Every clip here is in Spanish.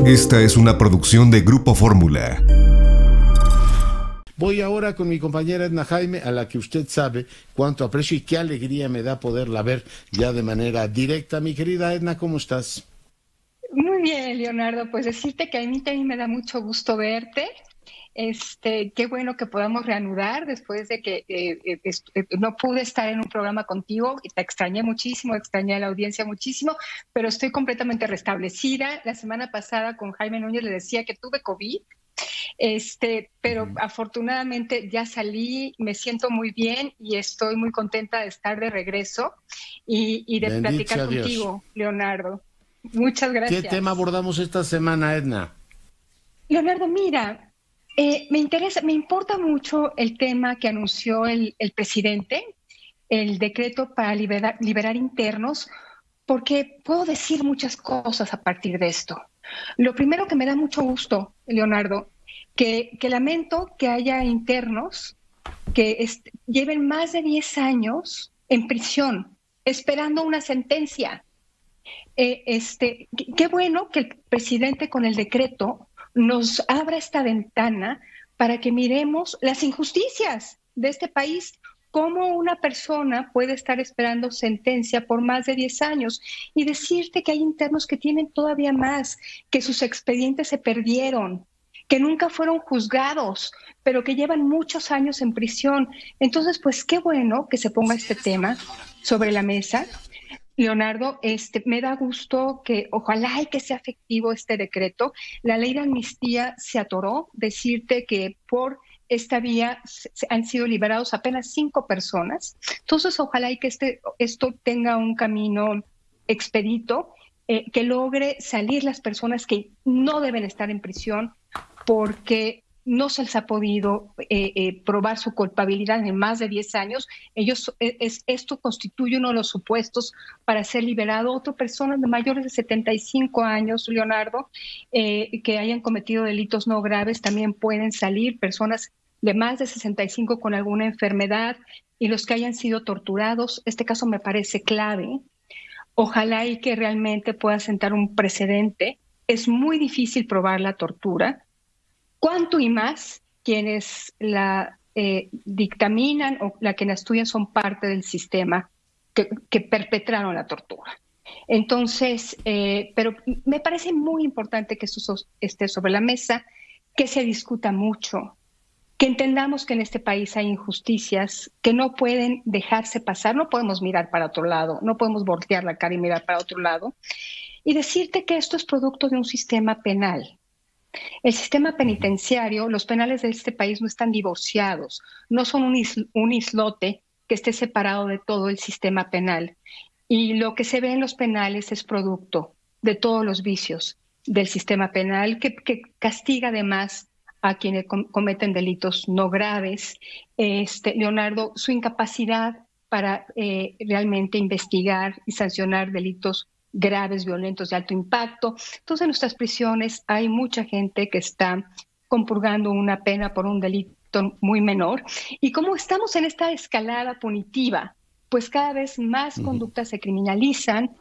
Esta es una producción de Grupo Fórmula. Voy ahora con mi compañera Edna Jaime, a la que usted sabe cuánto aprecio y qué alegría me da poderla ver ya de manera directa. Mi querida Edna, ¿cómo estás? Muy bien, Leonardo, pues decirte que a mí también me da mucho gusto verte. Qué bueno que podamos reanudar después de que no pude estar en un programa contigo y te extrañé muchísimo, extrañé a la audiencia muchísimo, pero estoy completamente restablecida. La semana pasada con Jaime Núñez le decía que tuve COVID, pero afortunadamente ya salí, me siento muy bien y estoy muy contenta de estar de regreso y de Bendito platicar sea Dios. contigo, Leonardo. Muchas ¿Qué gracias. tema abordamos esta semana, Edna? Leonardo, mira, me importa mucho el tema que anunció el presidente, el decreto para liberar internos, porque puedo decir muchas cosas a partir de esto. Lo primero que me da mucho gusto, Leonardo, que lamento que haya internos que lleven más de 10 años en prisión, esperando una sentencia. Qué bueno que el presidente con el decreto nos abra esta ventana para que miremos las injusticias de este país, cómo una persona puede estar esperando sentencia por más de 10 años y decirte que hay internos que tienen todavía más, que sus expedientes se perdieron, que nunca fueron juzgados, pero que llevan muchos años en prisión. Entonces, pues qué bueno que se ponga este tema sobre la mesa. Leonardo, me da gusto que ojalá y que sea efectivo este decreto. La ley de amnistía se atoró, decirte que por esta vía han sido liberados apenas 5 personas. Entonces, ojalá y que esto tenga un camino expedito, que logre salir las personas que no deben estar en prisión porque no se les ha podido probar su culpabilidad en más de 10 años. Esto constituye uno de los supuestos para ser liberado. Otras personas de mayores de 75 años, Leonardo, que hayan cometido delitos no graves, también pueden salir. Personas de más de 65 con alguna enfermedad y los que hayan sido torturados. Este caso me parece clave. Ojalá y que realmente pueda sentar un precedente. Es muy difícil probar la tortura. ¿Cuánto y más quienes la dictaminan o la que la estudian son parte del sistema que perpetraron la tortura? Entonces, pero me parece muy importante que esto esté sobre la mesa, que se discuta mucho, que entendamos que en este país hay injusticias que no pueden dejarse pasar, no podemos mirar para otro lado, no podemos voltear la cara y mirar para otro lado, y decirte que esto es producto de un sistema penal. El sistema penitenciario, los penales de este país no están divorciados, no son un islote que esté separado de todo el sistema penal. Y lo que se ve en los penales es producto de todos los vicios del sistema penal que castiga además a quienes cometen delitos no graves. Leonardo, su incapacidad para realmente investigar y sancionar delitos graves, violentos, de alto impacto. Entonces, en nuestras prisiones hay mucha gente que está compurgando una pena por un delito muy menor. Y como estamos en esta escalada punitiva, pues cada vez más conductas se criminalizan,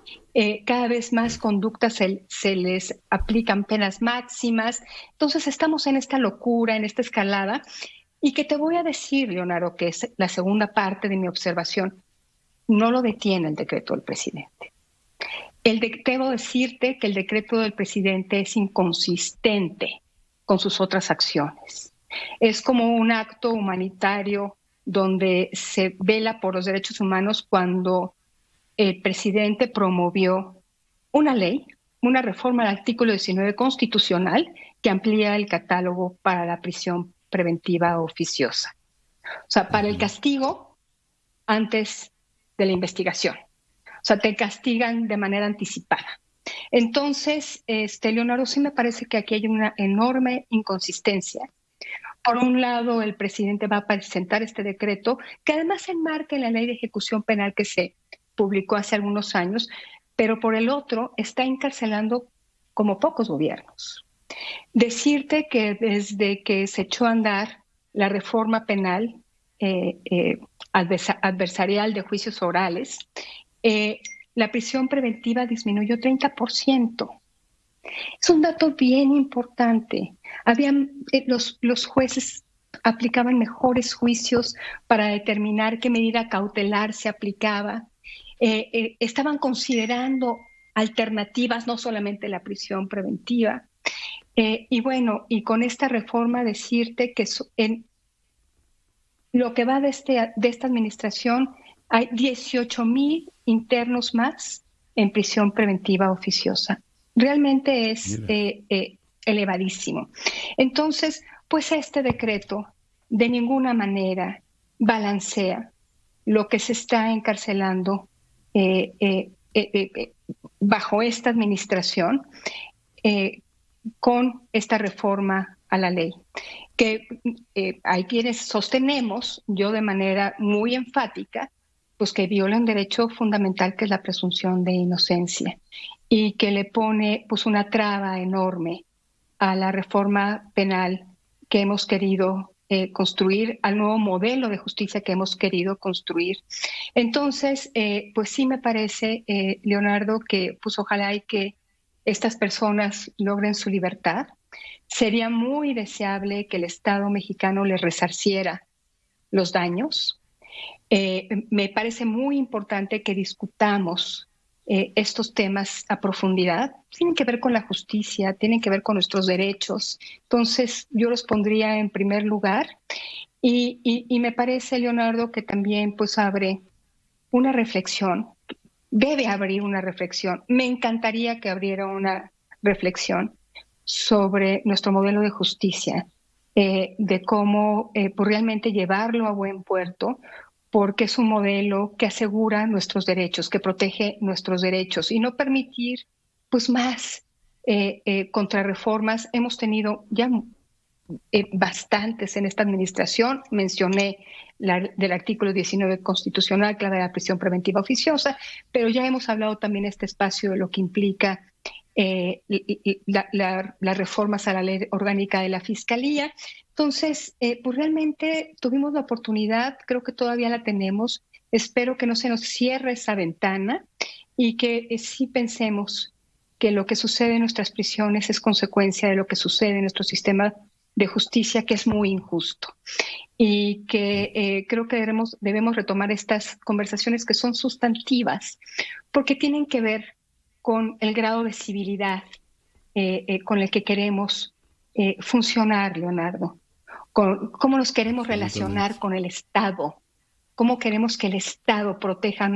cada vez más conductas se les aplican penas máximas. Entonces, estamos en esta locura, en esta escalada. Y que te voy a decir, Leonardo, que es la segunda parte de mi observación, no lo detiene el decreto del presidente. Debo decirte que el decreto del presidente es inconsistente con sus otras acciones. Es como un acto humanitario donde se vela por los derechos humanos cuando el presidente promovió una ley, una reforma al artículo 19 constitucional que amplía el catálogo para la prisión preventiva oficiosa. O sea, para el castigo antes de la investigación. O sea, te castigan de manera anticipada. Entonces, Leonardo, sí me parece que aquí hay una enorme inconsistencia. Por un lado, el presidente va a presentar este decreto, que además se enmarca en la ley de ejecución penal que se publicó hace algunos años, pero por el otro está encarcelando como pocos gobiernos. Decirte que desde que se echó a andar la reforma penal adversarial de juicios orales, la prisión preventiva disminuyó 30%. Es un dato bien importante. Los jueces aplicaban mejores juicios para determinar qué medida cautelar se aplicaba. Estaban considerando alternativas, no solamente la prisión preventiva. Y bueno, y con esta reforma decirte que en lo que va de esta administración hay 18,000 internos más en prisión preventiva oficiosa. Realmente es elevadísimo. Entonces, pues este decreto de ninguna manera balancea lo que se está encarcelando bajo esta administración con esta reforma a la ley. Que hay quienes sostenemos, yo de manera muy enfática, pues que viola un derecho fundamental que es la presunción de inocencia y que le pone pues una traba enorme a la reforma penal que hemos querido construir, al nuevo modelo de justicia que hemos querido construir. Entonces, pues sí me parece, Leonardo, que pues ojalá y que estas personas logren su libertad. Sería muy deseable que el Estado mexicano les resarciera los daños. Me parece muy importante que discutamos estos temas a profundidad. Tienen que ver con la justicia, tienen que ver con nuestros derechos. Entonces, yo los pondría en primer lugar. Y me parece, Leonardo, que también pues abre una reflexión. Debe abrir una reflexión. Me encantaría que abriera una reflexión sobre nuestro modelo de justicia, de cómo pues realmente llevarlo a buen puerto, porque es un modelo que asegura nuestros derechos, que protege nuestros derechos y no permitir pues más contrarreformas. Hemos tenido ya bastantes en esta administración. Mencioné del artículo 19 constitucional, clave de la prisión preventiva oficiosa, pero ya hemos hablado también en este espacio de lo que implica las reformas a la ley orgánica de la Fiscalía. Entonces, pues realmente tuvimos la oportunidad, creo que todavía la tenemos. Espero que no se nos cierre esa ventana y que sí pensemos que lo que sucede en nuestras prisiones es consecuencia de lo que sucede en nuestro sistema de justicia, que es muy injusto. Y que creo que debemos retomar estas conversaciones que son sustantivas, porque tienen que ver con el grado de civilidad con el que queremos funcionar, Leonardo, con cómo nos queremos relacionar con el Estado, cómo queremos que el Estado proteja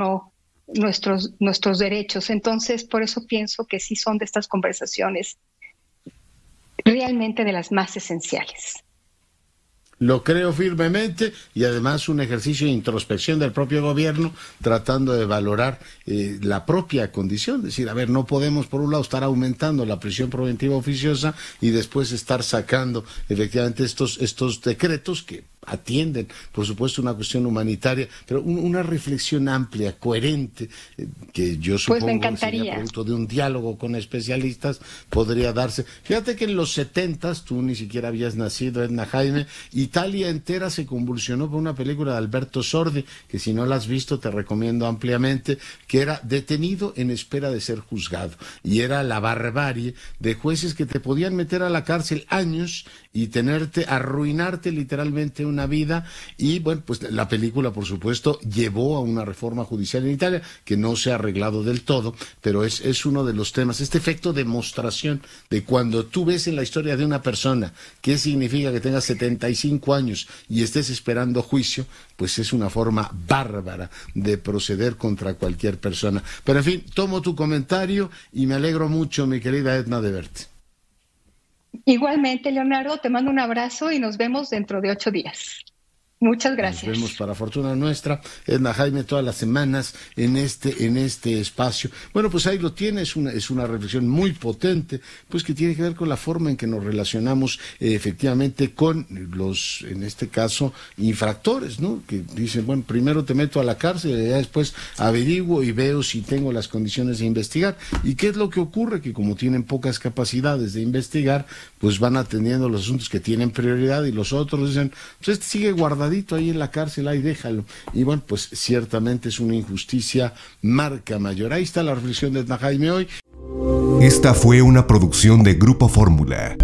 nuestros derechos. Entonces, por eso pienso que sí son de estas conversaciones realmente de las más esenciales. Lo creo firmemente, y además un ejercicio de introspección del propio gobierno tratando de valorar la propia condición. Es decir, a ver, no podemos por un lado estar aumentando la prisión preventiva oficiosa y después estar sacando efectivamente estos decretos que atienden, por supuesto, una cuestión humanitaria, pero una reflexión amplia, coherente, que yo supongo que sería producto de un diálogo con especialistas, podría darse. Fíjate que en los 70s, tú ni siquiera habías nacido, Edna Jaime, Italia entera se convulsionó por una película de Alberto Sordi, que si no la has visto te recomiendo ampliamente, que era Detenido en espera de ser juzgado, y era la barbarie de jueces que te podían meter a la cárcel años y arruinarte literalmente una vida. Y bueno, pues la película, por supuesto, llevó a una reforma judicial en Italia que no se ha arreglado del todo, pero es uno de los temas, este efecto de demostración de cuando tú ves en la historia de una persona qué significa que tengas 75 años y estés esperando juicio, pues es una forma bárbara de proceder contra cualquier persona. Pero en fin, tomo tu comentario y me alegro mucho, mi querida Edna, de verte. Igualmente, Leonardo, te mando un abrazo y nos vemos dentro de 8 días. Muchas gracias. Nos vemos, para fortuna nuestra, Edna Jaime, todas las semanas en este espacio. Bueno, pues ahí lo tienes, es una reflexión muy potente, pues que tiene que ver con la forma en que nos relacionamos efectivamente con los, en este caso, infractores, ¿no? Que dicen, bueno, primero te meto a la cárcel y ya después averiguo y veo si tengo las condiciones de investigar. ¿Y qué es lo que ocurre? Que como tienen pocas capacidades de investigar, pues van atendiendo los asuntos que tienen prioridad y los otros dicen, pues este sigue guardadito ahí en la cárcel, ahí déjalo. Y bueno, pues ciertamente es una injusticia marca mayor. Ahí está la reflexión de Edna Jaime hoy. Esta fue una producción de Grupo Fórmula.